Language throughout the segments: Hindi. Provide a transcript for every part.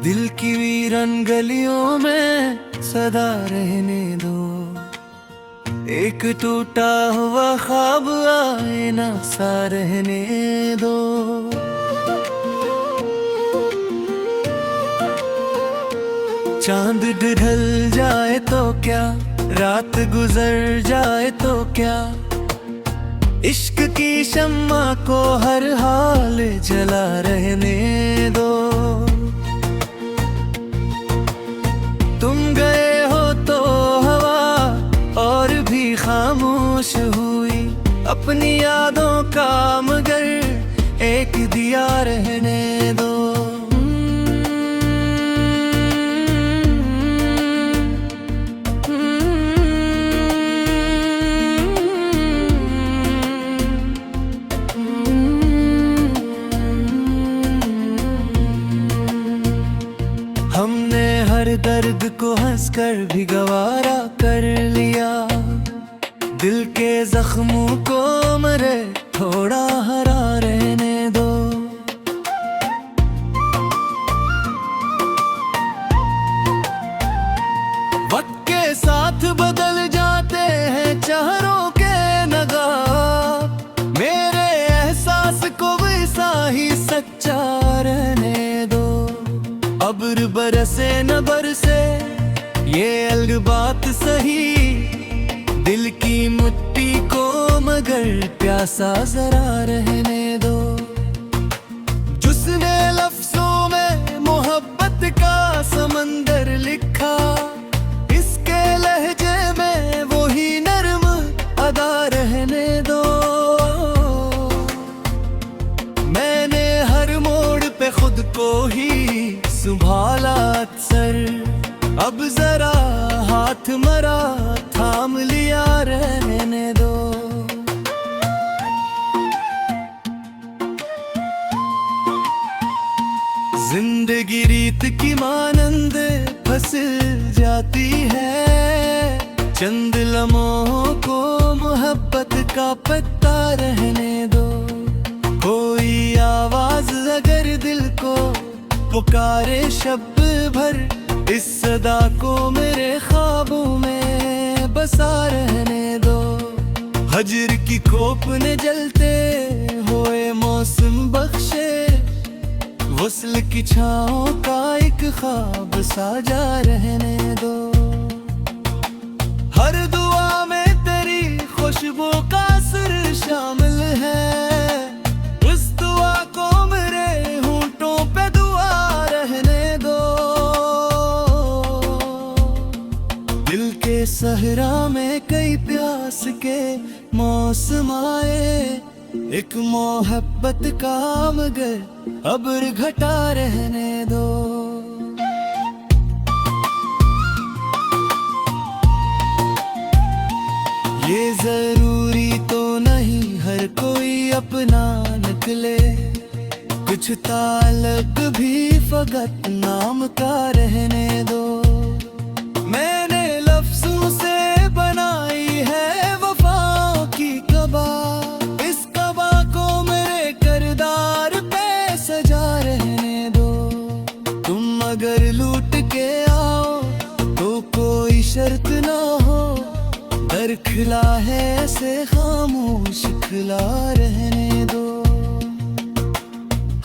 दिल की वीरन गलियों में सदा रहने दो। एक टूटा हुआ ख्वाब आईना सा रहने दो। चांद ढल जाए तो क्या, रात गुजर जाए तो क्या, इश्क की शम्मा को हर हाल जला रहने दो। तुम गए हो तो हवा और भी खामोश हुई, अपनी यादों का मगर एक दिया रहने दो। हमने हर दर्द को हंसकर भी गवारा कर लिया, दिल के जख्मों को मरे थोड़ा हरा रहने दो। वक्त के साथ बदल जाते हैं चेहरों के नगाह, मेरे एहसास को वैसा ही सच्चा रहने दो। अब्र बरसे न बरसे ये अलग बात सही, दिल की मिट्टी को मगर प्यासा जरा रहने दो। जिसने लफ्जों में मोहब्बत का समंदर लिखा, इसके लहजे में वही नर्म अदा रहने दो। मैंने हर मोड़ पे खुद को ही संभाला अक्सर, अब जरा हाथ मरा थाम लिया रहने दो। जिंदगी रीत की मानंद फंस जाती है, चंद लम्हों को मोहब्बत का पत्ता रहने दो। कोई आवाज अगर दिल को पुकारे शब्द भर, इस सदा को मेरे ख्वाबों में बसा रहने दो। हजर की खोप ने जलते हुए मौसम बख्शे, वस्ल की छाओं का एक ख्वाब साजा रहने दो। हर दुआ में तेरी खुशबू का असर शामिल है, उस दुआ को मेरे होंठों पे दुआ रहने दो। दिल के सहरा में कई प्यास के मौसम आए, एक मोहब्बत का मगर अब्र घटा रहने दो। ये जरूरी तो नहीं हर कोई अपना निकले, कुछ ताल्लुक भी फकत नाम का रहने दो। मैंने लफ्जों से बनाई है वफाओं की कबा, इस कबा को मेरे किरदार पे सजा रहने दो। तुम अगर लूट के आओ तो कोई शर्त ना हो, दर खिला है ऐसे खामोश खिला रहने दो।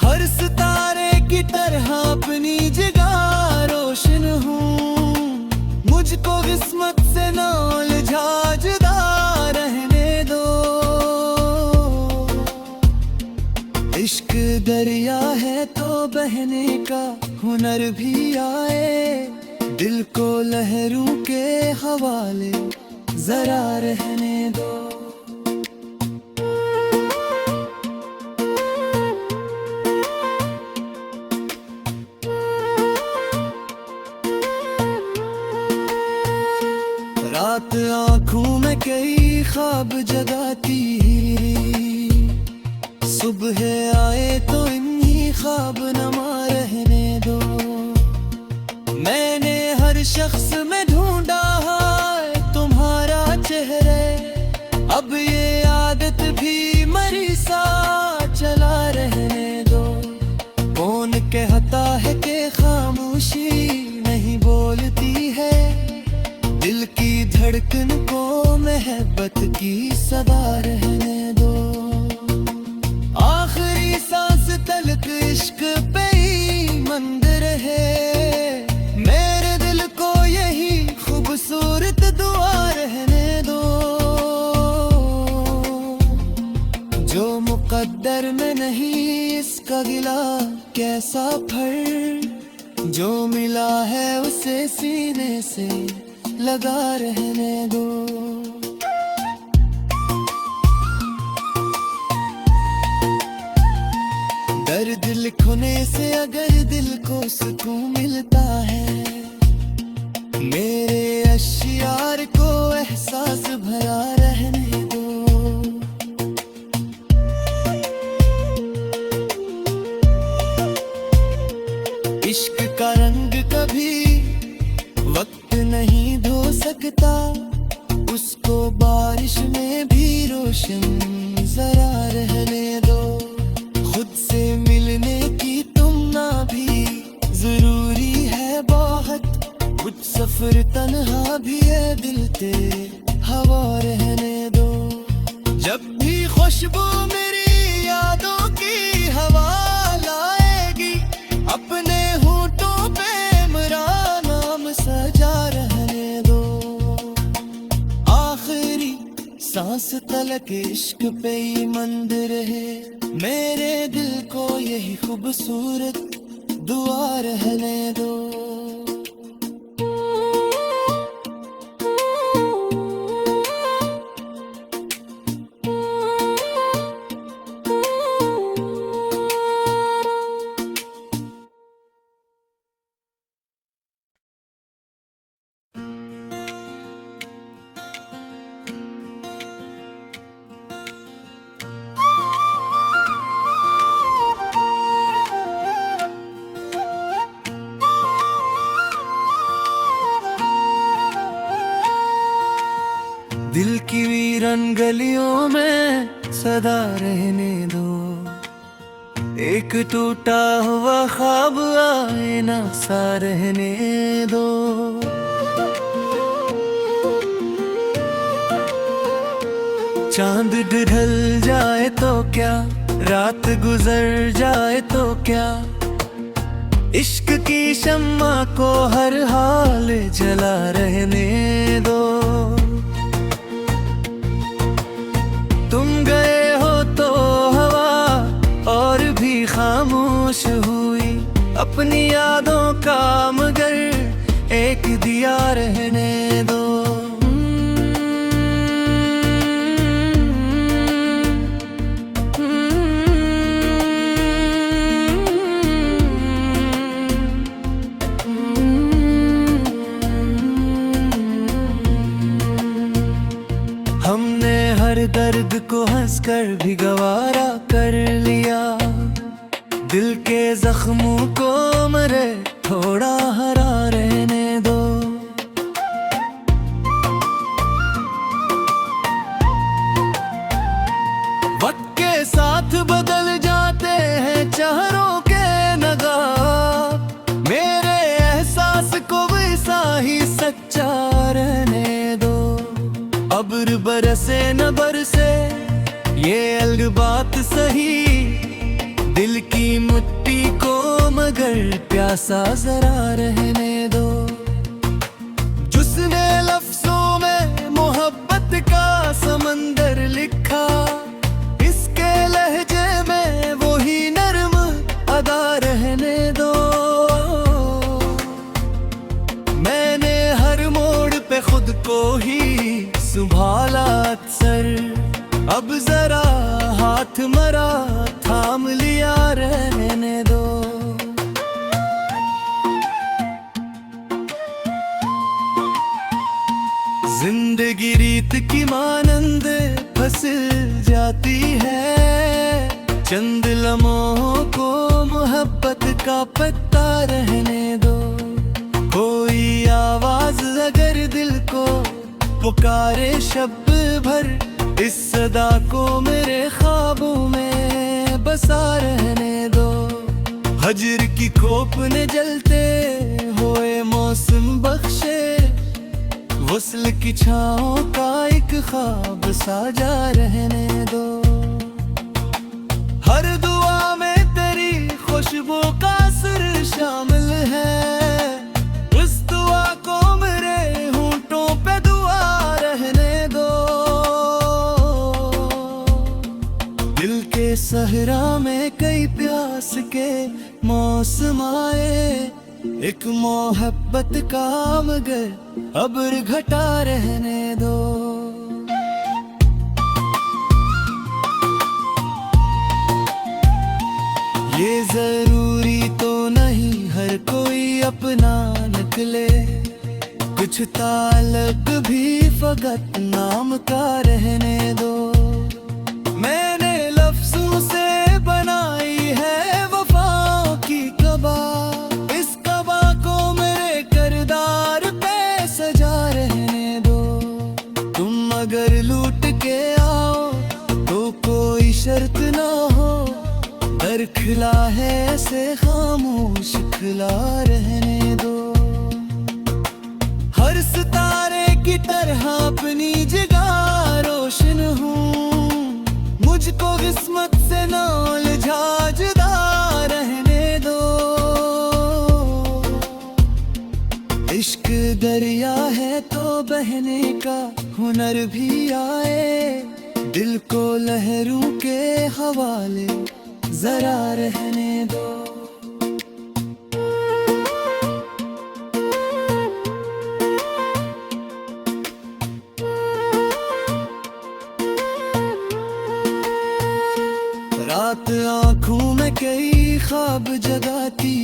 हर सितारे की तरह अपनी जगह रोशन हूँ, मुझको किस्मत से ना उलझा जुदा रहने दो। इश्क दरिया है तो बहने का हुनर भी आए, दिल को लहरों के हवाले जरा रहने दो। रात आँखों में कई ख्वाब जगाती, सुबह आए तो इन्हीं ख्वाब नमा रहने दो। मैंने हर शख्स में ढूंढा है तुम्हारा चेहरे, अब ये आदत भी मरी सा चला रहने दो। कौन कहता है कि खामोश इश्क पे ही मंदिर है। मेरे दिल को यही खूबसूरत दुआ रहने दो। जो मुकद्दर में नहीं इसका गिला कैसा फर, जो मिला है उसे सीने से लगा रहने दो। दर्द लिखने से अगर दिल को सुकून मिलता है, मेरे अशियार को एहसास भरा रहने दो। इश्क का रंग कभी वक्त नहीं धो सकता, उसको बारिश में भी रोशन जरा रहने दो। खुद से मिलने की तुमना भी जरूरी है बहुत, कुछ सफर तन्हा भी है दिल ते हवा रहने दो। जब भी खुशबू मेरी यादों की हवा लाएगी, अपने होठों पे मेरा नाम सजा रहने दो। आखिरी सांस तलक इश्क पे ही मंदिर है, मेरे दिल को यही खूबसूरत दुआ रहने दो। दिल की वीरन गलियों में सदा रहने दो। एक टूटा हुआ ख्वाब आए ना सा रहने दो। चांद ढल जाए तो क्या, रात गुजर जाए तो क्या, इश्क की शम्मा को हर हाल जला रहने दो। तुम गए हो तो हवा और भी खामोश हुई, अपनी यादों का मगर एक दिया रहने दो। हमने हर दर्द को हंसकर भी गवारा कर लिया, दिल के जख्मों को मरे थोड़ा हरा रहने दो। वक्त के साथ बदल जाते हैं चेहरों के नगाब, मेरे एहसास को वैसा ही सच्चा रहने दो। अब्र बरसे न बरसे ये अलग बात सही, दिल की मिट्टी को मगर प्यासा जरा रहने दो। जिसने लफ्जों में मोहब्बत का समंदर लिखा, इसके लहजे में वही नर्म अदा रहने दो। मैंने हर मोड़ पे खुद को ही संभाला अक्सर, अब जरा हाथ मरा थाम लिया रहने दो। जिंदगी रीत की मानंद फंस जाती है, चंद लम्हों को मोहब्बत का पत्ता रहने दो। कोई आवाज अगर दिल को पुकारे शब्द भर, इस सदा को मेरे ख्वाबों में बसा रहने दो। हजर की खोप ने जलते हुए मौसम बख्शे, वस्ल की छाओं का एक ख्वाब साजा रहने दो। हर दुआ में तेरी खुश सहरा में कई प्यास के मौसम आए, एक मोहब्बत का मगर अब्र घटा रहने दो। ये जरूरी तो नहीं हर कोई अपना निकले, कुछ ताल्लुक भी फकत नाम का रहने दो। मैंने लफ्जों से बनाई है वफाओं की कबा, इस कबा को मेरे करदार पे सजा रहने दो। तुम अगर लूट के आओ तो कोई शर्त ना हो, दर खिला है ऐसे खामोश खिला रहने दो। हर सितारे की तरह अपनी जगह रोशन हूँ, मुझको किस्मत से ना उलझा जुदा रहने दो। इश्क दरिया है तो बहने का हुनर भी आए, दिल को लहरों के हवाले जरा रहने दो। रात आँखों में कई ख्वाब जगाती,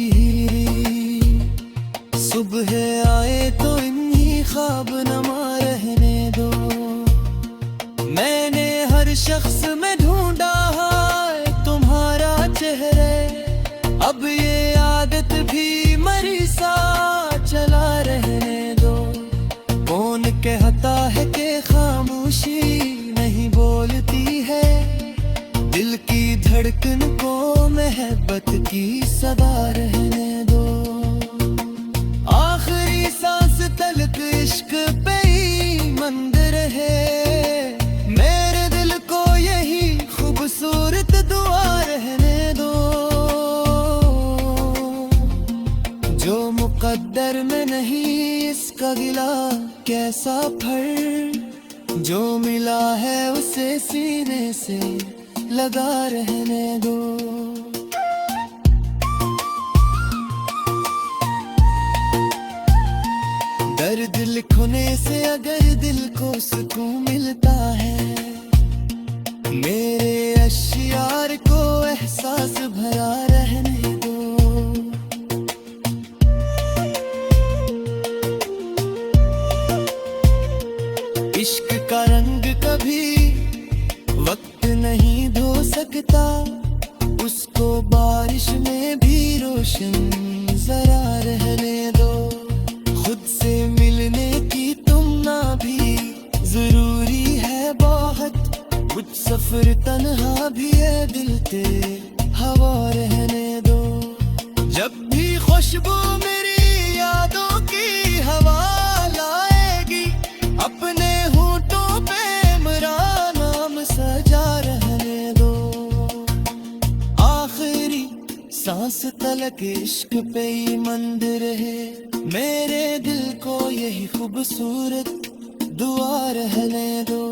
सुबह आए तो इन्हीं ख्वाब नमा रहने दो। मैंने हर शख्स में ढूंढा है तुम्हारा चेहरे, अब ये आदत भी मरी सा चला रहने दो। कौन कहता है कि खामोशी नहीं बोलती है, दिल की धड़कन को मोहब्बत की सदा रहने दो। आखिरी सांस तलक इश्क पे ही मंदिर है, मेरे दिल को यही खूबसूरत दुआ रहने दो। जो मुकद्दर में नहीं इसका गिला कैसा फर, जो मिला है उसे सीने से लगा रहने दो। दर्द लिखने से अगर दिल को सुकून मिलता है, मेरे अशियार को एहसास भरा रहने दो। इश्क का रंग कभी वक्त नहीं धो सकता, उसको बारिश में भी रोशन जरा रहने दो। खुद से मिलने की तुम ना भी जरूरी है बहुत, कुछ सफर तन्हा भी है दिल पे हवा रहने दो। जब भी खुशबू मेरी यादों की हवा लाएगी, अपने होठों पे मेरा नाम सजा रहने दो। आखिरी सांस तलक इश्क पे ही मंदिर है, मेरे दिल को यही खूबसूरत दुआ रहने दो।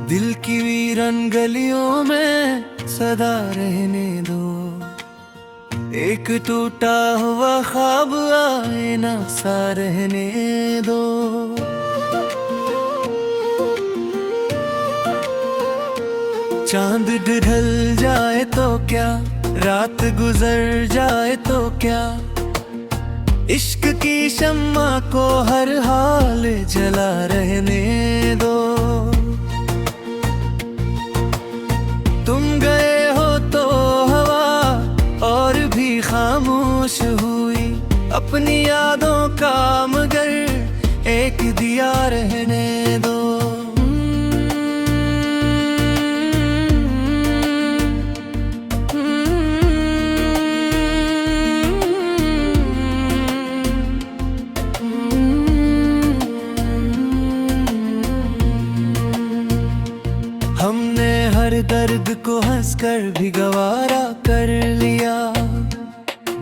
दिल की वीरन गलियों में सदा रहने दो, एक टूटा हुआ ख्वाब आईना सा रहने दो। चांद ढल जाए तो क्या, रात गुजर जाए तो क्या, इश्क की शम्मा को हर हाल जला रहने दो। तुम गए हो तो हवा और भी खामोश हुई, अपनी यादों का मगर एक दिया रहने दो। हर दर्द को हंसकर भी गवारा कर लिया।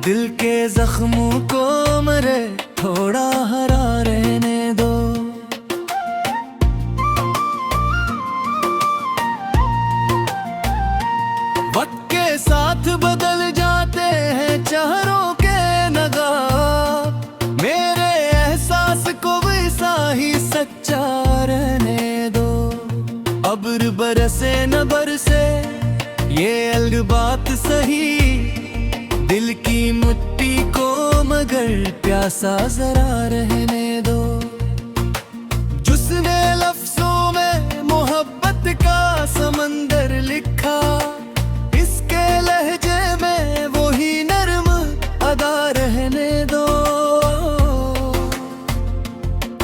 दिल के जख्मों को मरे थोड़ा हरा रहने दो। वक्त के साथ बदल जाते हैं चेहरों के नगार, मेरे एहसास को वैसा ही सच्चा रहने दो। अब्र बरसे न बरसे ये अलग बात सही, दिल की मिट्टी को मगर प्यासा जरा रहने दो। जिसने लफ्जों में मोहब्बत का समंदर लिखा, इसके लहजे में वो ही नर्म अदा रहने दो।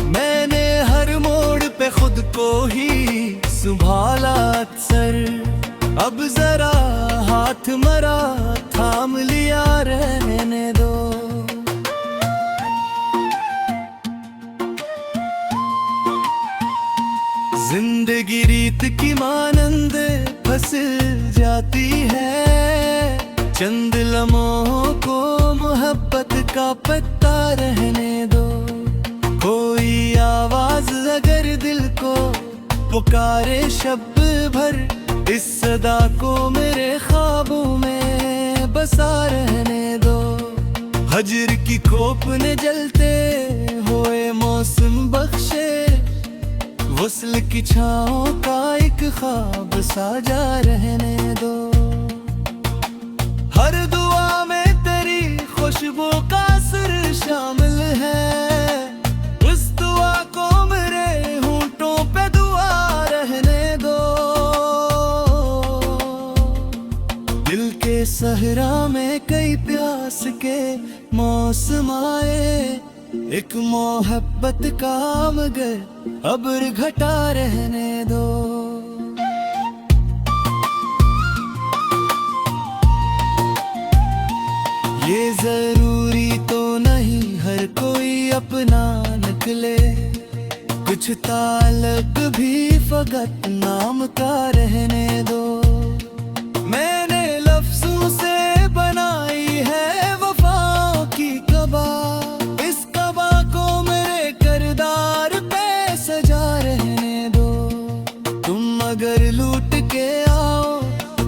मैंने हर मोड़ पे खुद को ही संभाला अक्सर, अब जरा हाथ मरा थाम लिया रहने दो। जिंदगी रीत की मानंद फंस जाती है, चंद लम्हों को मोहब्बत का पत्ता रहने दो। कोई आवाज अगर दिल को पुकारे शब्द भर, इस सदा को मेरे ख्वाबों में बसा रहने दो। हजर की खोप ने जलते हुए मौसम बख्शे, वस्ल की छाँव का एक ख्वाब साजा रहने दो। हर दुआ में तेरी खुशबू का असर शामिल है, उस दुआ को मेरे होंठों पे दुआ रहने दो। दिल के सहरा में कई प्यास के मौसम आए, एक मोहब्बत का मगर अब्र घटा रहने दो। ये जरूरी तो नहीं हर कोई अपना निकले, कुछ ताल्लुक भी फकत नाम का रहने दो। मैंने लफ्जों से बनाई है वफाओं की कबा, इस कबा को मेरे किरदार पे सजा रहने दो। तुम अगर लूट के आओ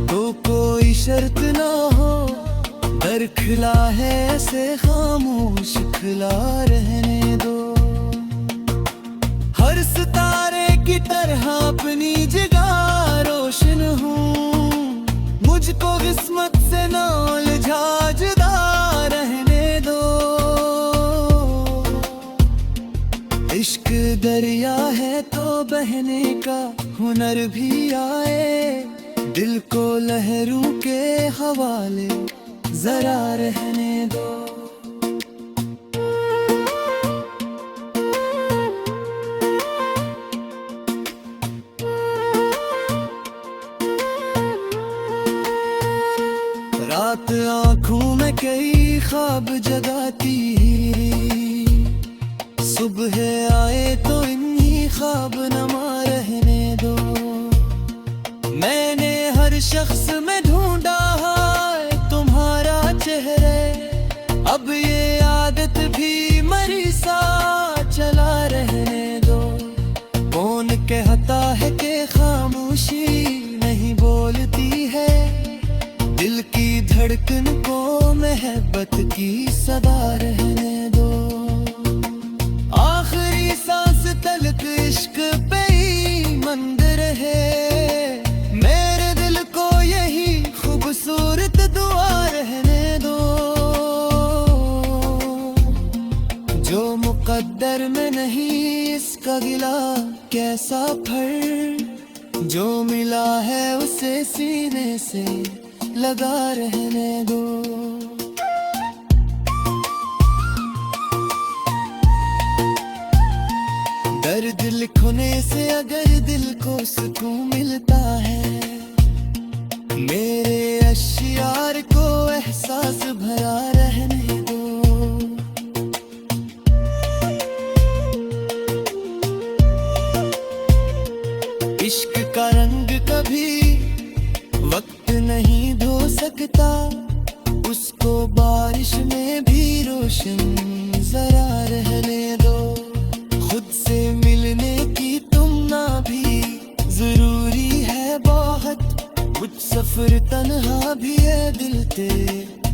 तो कोई शर्त ना हो, दर खिला है ऐसे खामोश खिला रहने दो। हर सितारे की तरह अपनी जगह रोशन हूँ, मुझको किस्मत से ना उलझा जुदा रहने दो। इश्क दरिया है तो बहने का हुनर भी आए, दिल को लहरों के हवाले जरा रहने दो। रात आँखों में कई ख्वाब जगाती, सुबह आए तो इन्हीं ख्वाब नमा रहने दो। मैंने हर शख्स में ढूंढा है तुम्हारा चेहरे, अब ये आदत भी मरी सा चला रहने दो। कौन कहता है कि खामोशी नहीं बोलती है, दिल की धड़कन को मोहब्बत की सदा रहने दो। आखिरी सांस तलक इश्क पे ही मंदिर है, मेरे दिल को यही खूबसूरत दुआ रहने दो। जो मुकद्दर में नहीं इसका गिला कैसा फर, जो मिला है उसे सीने से लगा रहने दो। दर्द लिखने से अगर दिल को सुकून मिलता है, मेरे अशियार को एहसास भरा रहने दो। इश्क का रंग कभी दिखता, उसको बारिश में भी रोशन जरा रहने दो। खुद से मिलने की तुम ना भी जरूरी है बहुत, कुछ सफर तन्हा भी है दिल ते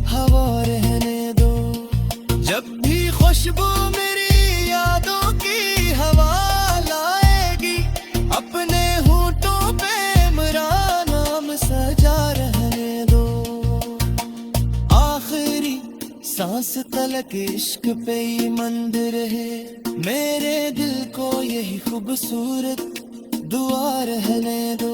हवा रहने दो। जब भी खुशबू मेरी यादों की हवा लाएगी, अपने होठों पे मेरा नाम सजा रहने दो। आखिरी सांस तलक इश्क पे ही मंदिर है, मेरे दिल को यही खूबसूरत दुआ रहने दो।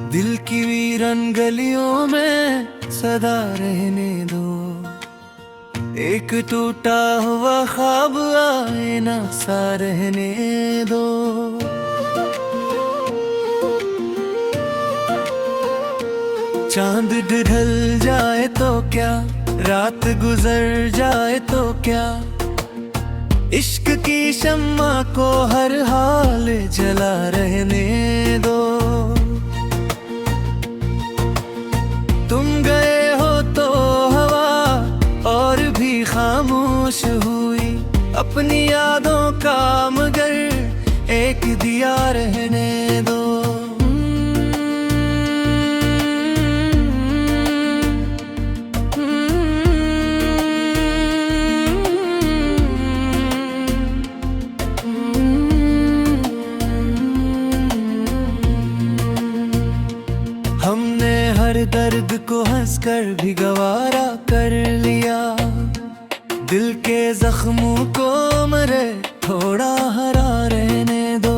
दिल की वीरन गलियों में सदा रहने दो, एक टूटा हुआ ख्वाब आए ना सा रहने दो। चांद ढल जाए तो क्या, रात गुजर जाए तो क्या, इश्क की शम्मा को हर हाल जला रहने दो। तुम गए हो तो हवा और भी खामोश हुई, अपनी यादों का मगर एक दिया रहने दो। हमने हर दर्द को हंसकर भी गवारा कर लिया, दिल के जख्मों को मरे थोड़ा हरा रहने दो।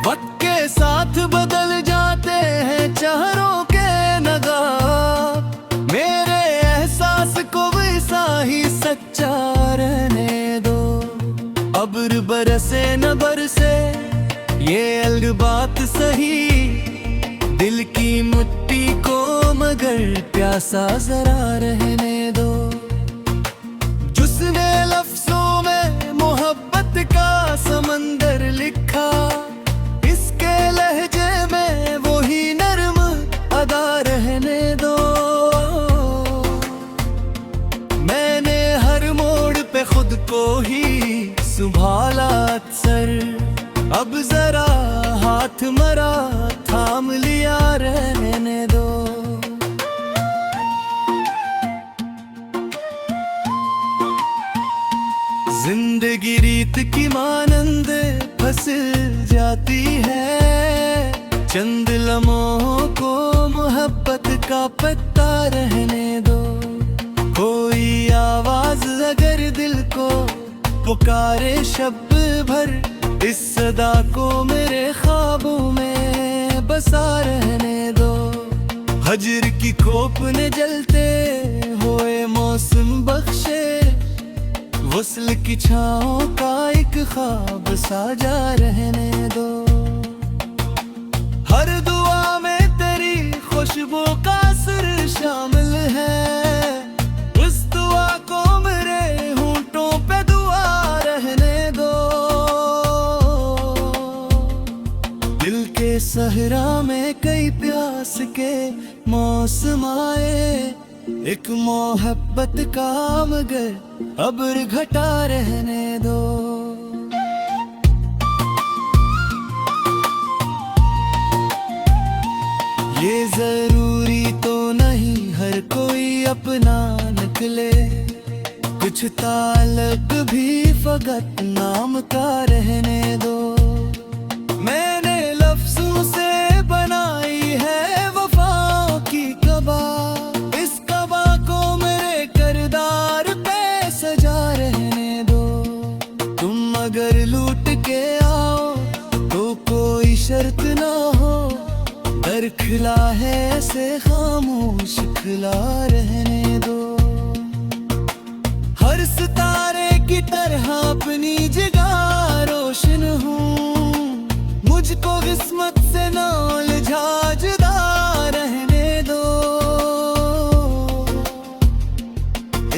वक्त के साथ बदल जाते हैं चेहरों के नगाब, मेरे एहसास को वैसा ही सच्चा रहने दो। अब्र बरसे न बरसे ये अलग बात सही, दिल की मिट्टी को मगर प्यासा जरा रहने दो। जिसने लफ्जों में मोहब्बत का समंदर लिखा, इसके लहजे में वो ही नर्म अदा रहने दो। मैंने हर मोड़ पे खुद को ही संभाला अक्सर, अब जरा हाथ मरा थाम लिया रहने दो। जिंदगी रीत की मानंद फंस जाती है, चंद लम्हों को मोहब्बत का पत्ता रहने दो। कोई आवाज अगर दिल को पुकारे शब्द भर, इस सदा को मेरे ख्वाबों में बसा रहने दो। हजर की खोप ने जलते हुए मौसम बख्शे, वस्ल की छाओं का एक ख्वाब साजा रहने दो। हर दुआ में तेरी खुशबू का असर शामिल है, उस दुआ को मेरे होंठों पे दुआ रहने दो। दिल के सहरा में कई प्यास के मौसम आए, एक मोहब्बत का मगर अब्र घटा रहने दो। ये जरूरी तो नहीं हर कोई अपना निकले, कुछ ताल्लुक भी फकत नाम का रहने दो। मैंने लफ्जों से बनाई है वफाओं की कबा, इस कबा को मेरे किरदार पे सजा रहने रहने दो। हर सितारे की तरह अपनी जगह रोशन हूँ, मुझको किस्मत से ना उलझा जुदा रहने दो।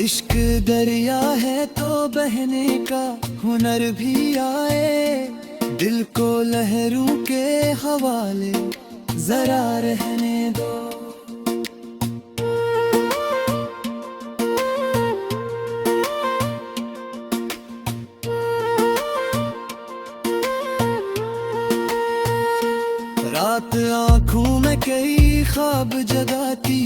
इश्क दरिया है तो बहने का हुनर भी आए, दिल को लहरों के हवाले जरा रहने दो। रात आँखों में कई ख्वाब जगाती,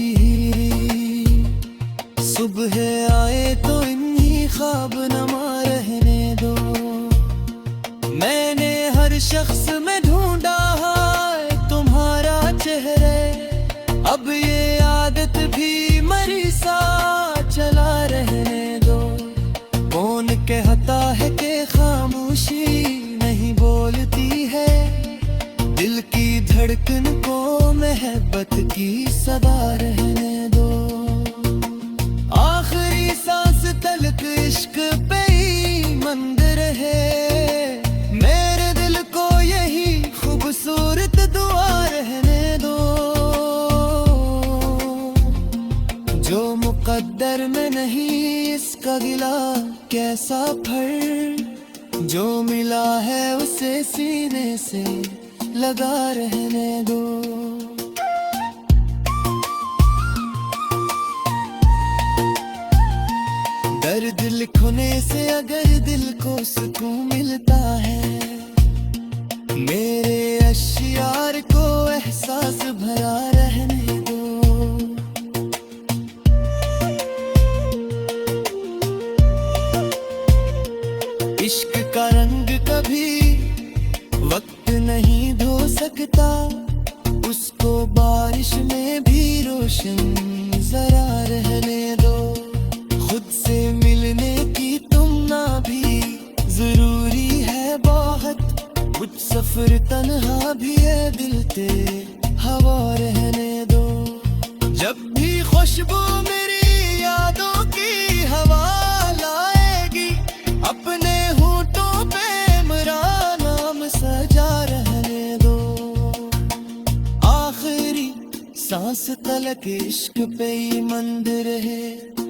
सुबह आए तो इन्हीं ख्वाब नमा रहने दो। मैंने हर शख्स में ढूंढा है तुम्हारा चेहरे, अब ये आदत भी मरी सा चला रहने दो। कौन कहता है कि खामोशी नहीं बोलती है, दिल की धड़कन को मोहब्बत की सदा रहने दो। आखिरी सांस तलक इश्क पे ही मंदिर है, मेरे दिल को यही खूबसूरत दुआ रहने दो। जो मुकद्दर में नहीं इसका गिला कैसा फर, जो मिला है उसे सीने से लगा रहने दो। दर्द लिखने से अगर दिल को सुकून मिलता है, मेरे अशियार को एहसास भरा रहने दो। इश्क का रंग कभी वक्त नहीं धो सकता, उसको बारिश में भी रोशन जरा रहने दो। खुद से मिलने की तुमना भी जरूरी है बहुत, कुछ सफर तन्हा भी है दिल ते हवा रहने दो। जब भी खुशबू मेरी यादों की हवा लाएगी, अपने होठों पे मेरा नाम सजा रहने दो। आखिरी सांस तलक इश्क पे ही मंदिर है,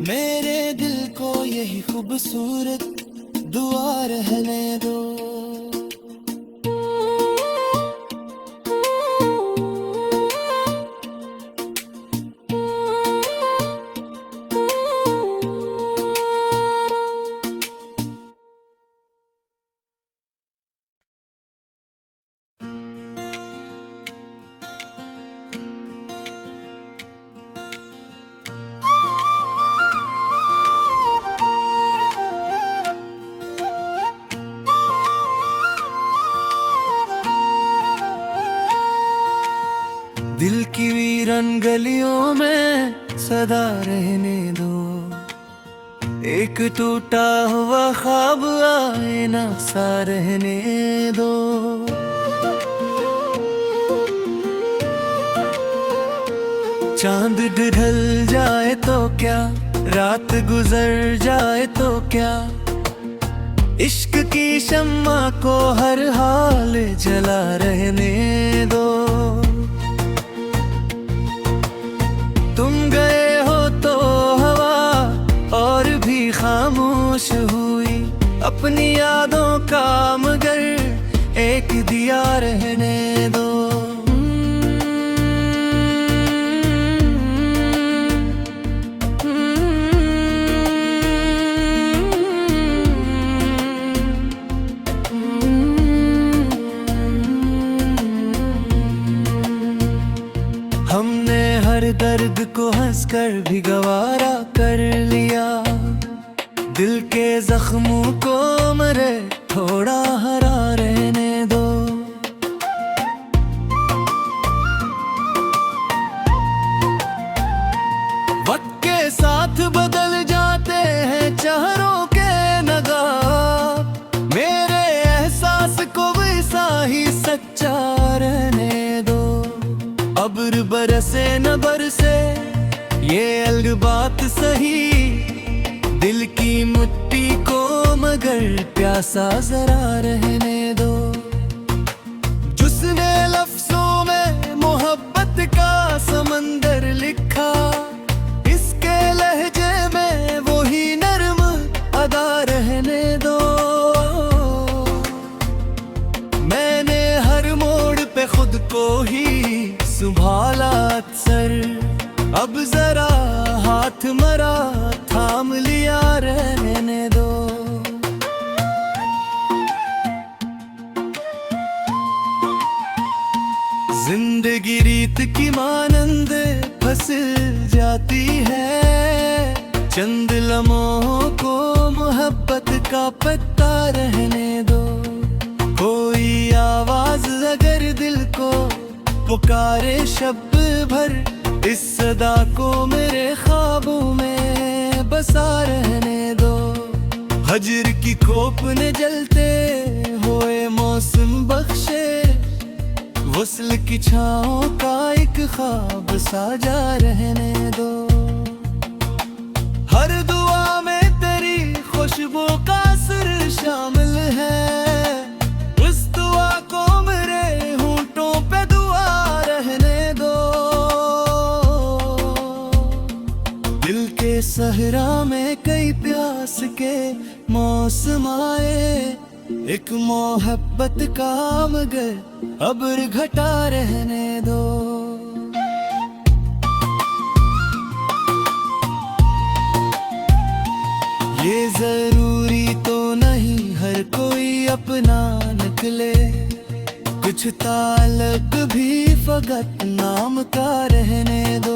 मेरे दिल को यही खूबसूरत दुआ रहने दो। दिल की वीरन गलियों में सदा रहने दो, एक टूटा हुआ ख्वाब आईना सा रहने दो। चांद ढल जाए तो क्या, रात गुजर जाए तो क्या, इश्क की शम्मा को हर हाल जला रहने दो। तुम गए हो तो हवा और भी खामोश हुई, अपनी यादों का मगर एक दिया रहने दो। हमने हर दर्द को हंसकर भी गवारा कर लिया, दिल के जख्मों को मरे थोड़ा हरा रहने दो। वक्त के साथ बदल जाते हैं चेहरों के नगाब, मेरे एहसास को वैसा ही सच्चा रहने दो। अब्र बरसे न बरसे ये अलग बात सही, दिल की मिट्टी को मगर प्यासा जरा रहने दो। जिसने लफ्जों में मोहब्बत का समंदर लिखा, इसके लहजे में वो ही नर्म अदा रहने दो। मैंने हर मोड़ पे खुद को ही संभाला अक्सर, अब जरा हाथ मरा थाम लिया रहने दो। जिंदगी रीत की मानंद फंस जाती है, चंद लम्हों को मोहब्बत का पत्ता रहने दो। कोई आवाज अगर दिल को पुकारे शब्द भर, इस सदा को मेरे ख्वाबों में बसा रहने दो। हजर की खोप ने जलते हुए मौसम बख्शे, वस्ल की छाओं का एक ख्वाब साजा रहने दो। हर दुआ में तेरी खुशबू का असर शामिल है, उस दुआ को मेरे होंठों पे दुआ रहने दो। दिल के सहरा में कई प्यास के मौसम आए, एक मोहब्बत का मगर अब्र घटा रहने दो। ये जरूरी तो नहीं हर कोई अपना निकले, कुछ ताल्लुक भी फकत नाम का रहने दो।